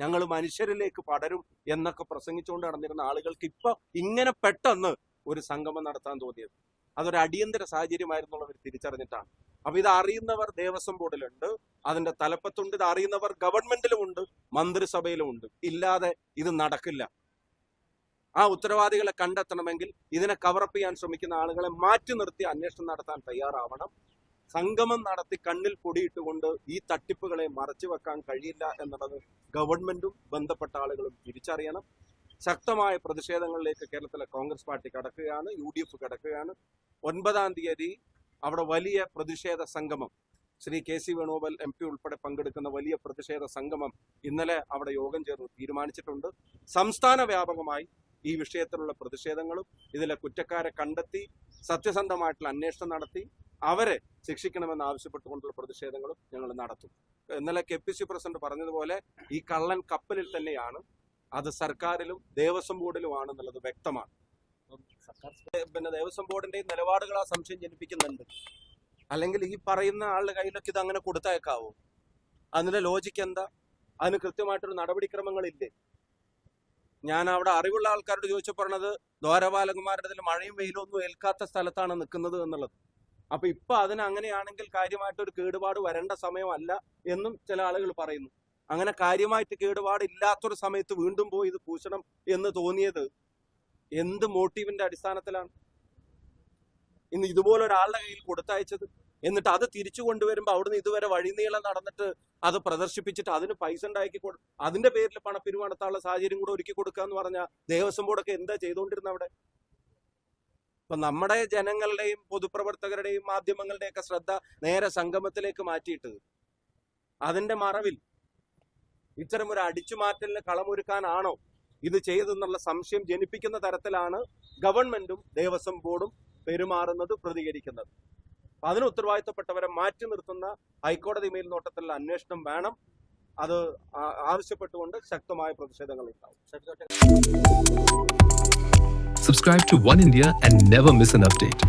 ഞങ്ങൾ മനുഷ്യരിലേക്ക് പടരും എന്നൊക്കെ പ്രസംഗിച്ചുകൊണ്ട് നടന്നിരുന്ന ആളുകൾക്ക് ഇപ്പൊ ഇങ്ങനെ പെട്ടെന്ന് ഒരു സംഗമം നടത്താൻ തോന്നിയത് അതൊരു അടിയന്തര സാഹചര്യമായിരുന്നുള്ളവർ തിരിച്ചറിഞ്ഞിട്ടാണ്. അപ്പൊ ഇത് അറിയുന്നവർ ദേവസ്വം ബോർഡിലുണ്ട്, അതിന്റെ തലപ്പത്തുണ്ട്, ഇത് അറിയുന്നവർ ഗവൺമെന്റിലുമുണ്ട്, മന്ത്രിസഭയിലുമുണ്ട്. ഇല്ലാതെ ഇത് നടക്കില്ല. ആ ഉത്തരവാദികളെ കണ്ടെത്തണമെങ്കിൽ ഇതിനെ കവറപ്പ് ചെയ്യാൻ ശ്രമിക്കുന്ന ആളുകളെ മാറ്റി നിർത്തി അന്വേഷണം നടത്താൻ തയ്യാറാവണം. സംഗമം നടത്തി കണ്ണിൽ പൊടിയിട്ടുകൊണ്ട് ഈ തട്ടിപ്പുകളെ മറച്ചു വെക്കാൻ കഴിയില്ല എന്നുള്ളത് ഗവൺമെന്റും ബന്ധപ്പെട്ട ആളുകളും തിരിച്ചറിയണം. ശക്തമായ പ്രതിഷേധങ്ങളിലേക്ക് കേരളത്തിലെ കോൺഗ്രസ് പാർട്ടി കടക്കുകയാണ്, UDF കടക്കുകയാണ്. 9-ാം തീയതി അവിടെ വലിയ പ്രതിഷേധ സംഗമം, ശ്രീ KC വേണുഗോപാൽ MP ഉൾപ്പെടെ പങ്കെടുക്കുന്ന വലിയ പ്രതിഷേധ സംഗമം ഇന്നലെ അവിടെ യോഗം ചേർന്ന് തീരുമാനിച്ചിട്ടുണ്ട്. സംസ്ഥാന വ്യാപകമായി ഈ വിഷയത്തിലുള്ള പ്രതിഷേധങ്ങളും ഇതിലെ കുറ്റക്കാരെ കണ്ടെത്തി സത്യസന്ധമായിട്ടുള്ള അന്വേഷണം നടത്തി അവരെ ശിക്ഷിക്കണമെന്ന് ആവശ്യപ്പെട്ടുകൊണ്ടുള്ള പ്രതിഷേധങ്ങളും ഞങ്ങൾ നടത്തും. ഇന്നലെ KPC പ്രസിഡന്റ് പറഞ്ഞതുപോലെ ഈ കള്ളൻ കപ്പലിൽ തന്നെയാണ്, അത് സർക്കാരിലും ദേവസ്വം ബോർഡിലുമാണെന്നുള്ളത് വ്യക്തമാണ്. പിന്നെ ദേവസ്വം ബോർഡിന്റെ നിലപാടുകൾ ആ സംശയം ജനിപ്പിക്കുന്നുണ്ട്. അല്ലെങ്കിൽ ഈ പറയുന്ന ആളുടെ കയ്യിലൊക്കെ ഇത് അങ്ങനെ കൊടുത്തയക്കാവോ? അതിന്റെ ലോജിക്ക് എന്താ? അതിന് കൃത്യമായിട്ടൊരു നടപടിക്രമങ്ങളില്ലേ? ഞാൻ അവിടെ അറിവുള്ള ആൾക്കാരോട് ചോദിച്ചു പറഞ്ഞത് ദ്വാരപാലകന്മാരുടെ മഴയും വെയിലും ഒന്നും ഏൽക്കാത്ത സ്ഥലത്താണ് നിൽക്കുന്നത് എന്നുള്ളത്. അപ്പൊ ഇപ്പൊ അതിനങ്ങനെയാണെങ്കിൽ കാര്യമായിട്ടൊരു കേടുപാട് വരേണ്ട സമയമല്ല എന്നും ചില ആളുകൾ പറയുന്നു. അങ്ങനെ കാര്യമായിട്ട് കേടുപാട് ഇല്ലാത്തൊരു സമയത്ത് വീണ്ടും പോയി ഇത് പൂശണം എന്ന് തോന്നിയത് എന്ത് മോട്ടീവിന്റെ അടിസ്ഥാനത്തിലാണ് ഇന്ന് ഇതുപോലെ ഒരാളുടെ കയ്യിൽ കൊടുത്തയച്ചത്? എന്നിട്ട് അത് തിരിച്ചു കൊണ്ടുവരുമ്പോൾ അവിടുന്ന് ഇതുവരെ വഴിനീളം നടന്നിട്ട് അത് പ്രദർശിപ്പിച്ചിട്ട് അതിന് പൈസ ഉണ്ടാക്കി അതിന്റെ പേരിൽ പണപ്പിരിവ് നടത്താനുള്ള സാഹചര്യം കൂടെ ഒരുക്കി കൊടുക്കുക എന്ന് പറഞ്ഞാൽ ദേവസ്വം ബോർഡൊക്കെ എന്താ ചെയ്തുകൊണ്ടിരുന്നത് അവിടെ? ഇപ്പൊ നമ്മുടെ ജനങ്ങളുടെയും പൊതുപ്രവർത്തകരുടെയും മാധ്യമങ്ങളുടെയൊക്കെ ശ്രദ്ധ നേരെ സംഗമത്തിലേക്ക് മാറ്റിയിട്ട് അതിന്റെ മറവിൽ ഇത്തരം ഒരു അടിച്ചുമാറ്റലിന് കളമൊരുക്കാനാണോ ഇത് ചെയ്തെന്നുള്ള സംശയം ജനിപ്പിക്കുന്ന തരത്തിലാണ് ഗവൺമെന്റും ദേവസ്വം ബോർഡും പെരുമാറുന്നത്, പ്രതികരിക്കുന്നത്. അതിന് ഉത്തരവാദിത്തപ്പെട്ടവരെ മാറ്റി നിർത്തുന്ന ഹൈക്കോടതി മേൽനോട്ടത്തിലുള്ള അന്വേഷണം വേണം. അത് ആവശ്യപ്പെട്ടുകൊണ്ട് ശക്തമായ പ്രതിഷേധങ്ങൾ ഉണ്ടാവും. Subscribe to One India and never miss an update.